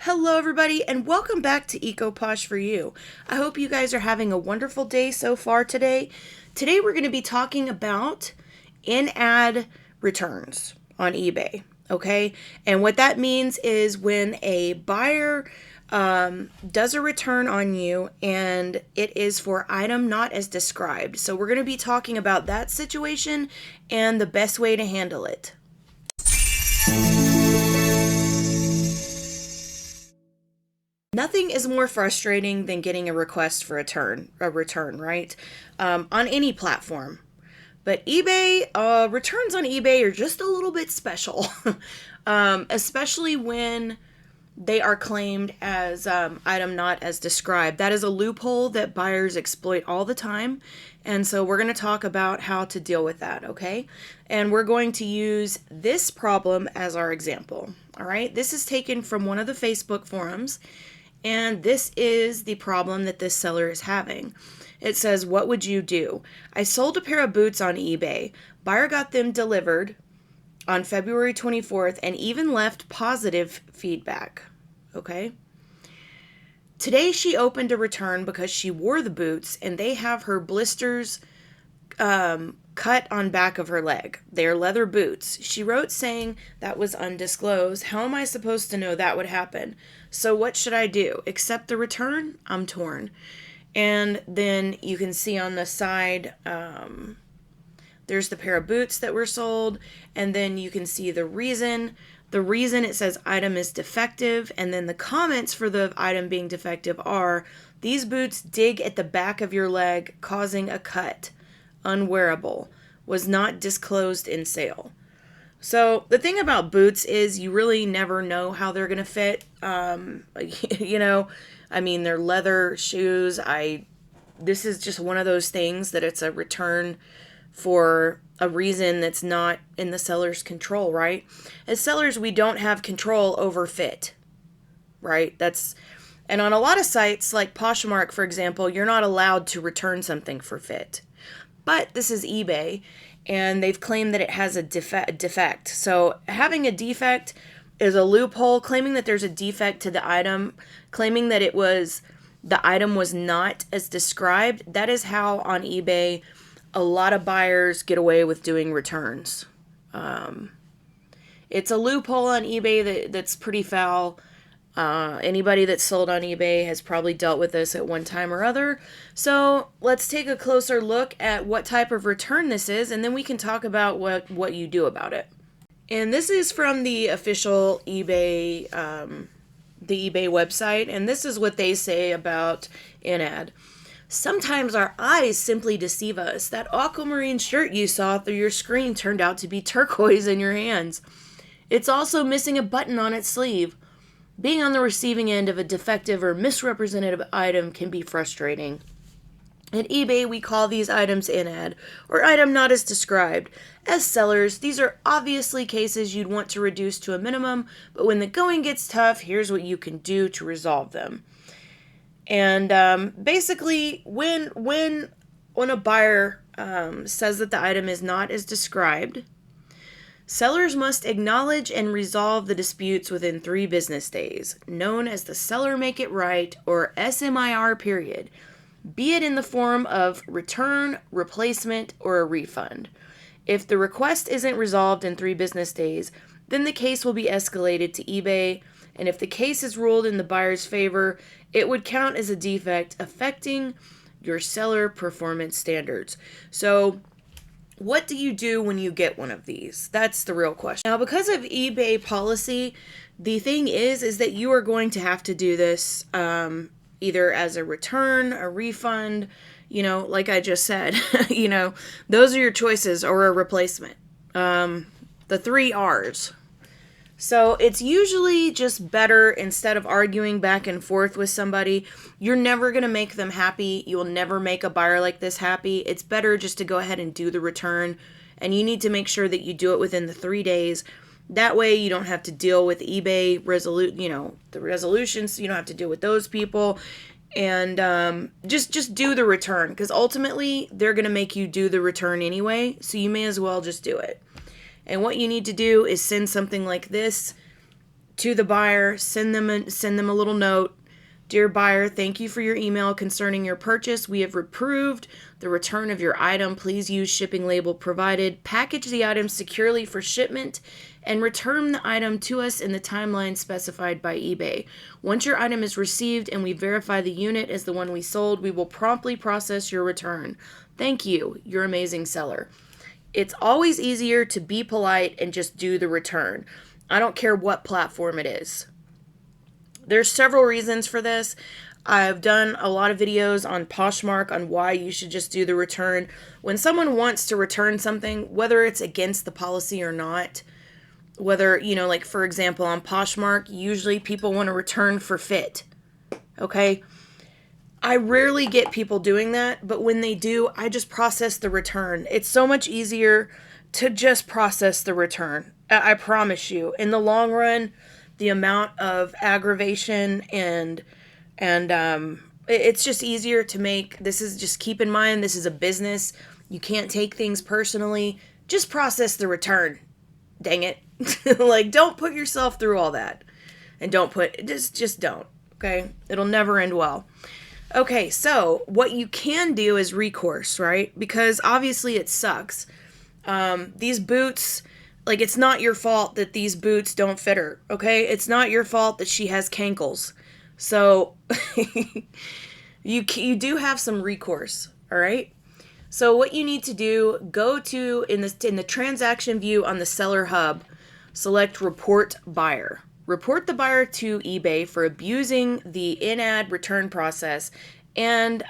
Hello everybody and welcome back to EcoPosh for You. I hope you guys are having a wonderful day so far today. Today we're going to be talking about in-ad returns on eBay, okay? And what that means is when a buyer does a return on you and it is for item not as described. So we're going to be talking about that situation and the best way to handle it. Nothing is more frustrating than getting a request for a return, right? On any platform. But eBay, returns on eBay are just a little bit special, especially when they are claimed as item not as described. That is a loophole that buyers exploit all the time. And so we're going to talk about how to deal with that, okay? And we're going to use this problem as our example, all right? This is taken from one of the Facebook forums. And this is the problem that this seller is having. It says, what would you do? I sold a pair of boots on eBay. Buyer got them delivered on February 24th and even left positive feedback. Okay. Today she opened a return because she wore the boots and they have her blisters cut on back of her leg. They're leather boots. She wrote saying that was undisclosed. How am I supposed to know that would happen? So what should I do? Accept the return? I'm torn. And then you can see on the side, there's the pair of boots that were sold. And then you can see the reason. The reason it says item is defective. And then the comments for the item being defective are, these boots dig at the back of your leg, causing a cut. Unwearable. Was not disclosed in sale. So the thing about boots is you really never know how they're going to fit. They're leather shoes. This is just one of those things that it's a return for a reason that's not in the seller's control, right? As sellers, we don't have control over fit, right? And on a lot of sites like Poshmark, for example, you're not allowed to return something for fit. But this is eBay, and they've claimed that it has a defect. So having a defect is a loophole. Claiming that there's a defect to the item, claiming that the item was not as described, that is how on eBay a lot of buyers get away with doing returns. It's a loophole on eBay that's pretty foul. Anybody that's sold on eBay has probably dealt with this at one time or other. So let's take a closer look at what type of return this is, and then we can talk about what you do about it. And this is from the official eBay, the eBay website, and this is what they say about in-ad. Sometimes our eyes simply deceive us. That aquamarine shirt you saw through your screen turned out to be turquoise in your hands. It's also missing a button on its sleeve. Being on the receiving end of a defective or misrepresentative item can be frustrating. At eBay, we call these items in-ad, or item not as described. As sellers, these are obviously cases you'd want to reduce to a minimum, but when the going gets tough, here's what you can do to resolve them. And basically, when a buyer says that the item is not as described, sellers must acknowledge and resolve the disputes within 3 business days, known as the Seller Make It Right, or SMIR period, be it in the form of return, replacement, or a refund. If the request isn't resolved in 3 business days, then the case will be escalated to eBay, and if the case is ruled in the buyer's favor, it would count as a defect affecting your seller performance standards. So, what do you do when you get one of these? That's the real question. Now, because of eBay policy, the thing is that you are going to have to do this either as a return, a refund, like I just said, those are your choices, or a replacement. The 3 R's. So it's usually just better, instead of arguing back and forth with somebody, you're never going to make them happy. You'll never make a buyer like this happy. It's better just to go ahead and do the return. And you need to make sure that you do it within the 3 days. That way you don't have to deal with eBay the resolutions. You don't have to deal with those people. And just do the return. Because ultimately, they're going to make you do the return anyway. So you may as well just do it. And what you need to do is send something like this to the buyer, send them a little note. Dear buyer, thank you for your email concerning your purchase. We have approved the return of your item. Please use shipping label provided. Package the item securely for shipment and return the item to us in the timeline specified by eBay. Once your item is received and we verify the unit as the one we sold, we will promptly process your return. Thank you, your amazing seller. It's always easier to be polite and just do the return. I don't care what platform it is. There's several reasons for this. I've done a lot of videos on Poshmark on why you should just do the return. When someone wants to return something, whether it's against the policy or not, whether, like for example, on Poshmark, usually people want to return for fit. Okay? I rarely get people doing that, but when they do, I just process the return. It's so much easier to just process the return. I promise you. In the long run, the amount of aggravation and it's just easier to make. Just keep in mind, this is a business. You can't take things personally. Just process the return. Dang it. Like, don't put yourself through all that. And just don't. Okay? It'll never end well. Okay, so what you can do is recourse, right? Because obviously it sucks. These boots, like, it's not your fault that these boots don't fit her, okay? It's not your fault that she has cankles. So, you do have some recourse, all right? So what you need to do, go to, in the transaction view on the seller hub, select report buyer. Report the buyer to eBay for abusing the in-ad return process. And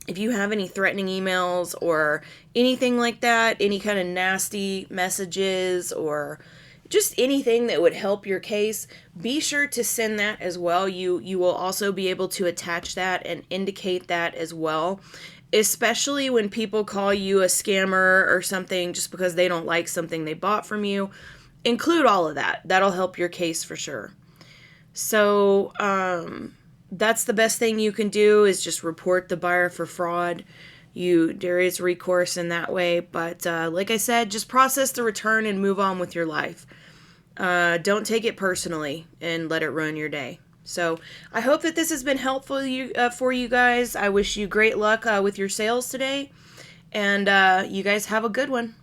if you have any threatening emails or anything like that, any kind of nasty messages or just anything that would help your case, be sure to send that as well. You will also be able to attach that and indicate that as well, especially when people call you a scammer or something just because they don't like something they bought from you. Include all of that. That'll help your case for sure. So that's the best thing you can do, is just report the buyer for fraud. There is recourse in that way, but like I said, just process the return and move on with your life. Don't take it personally and let it ruin your day. So I hope that this has been helpful for you guys. I wish you great luck with your sales today, and you guys have a good one.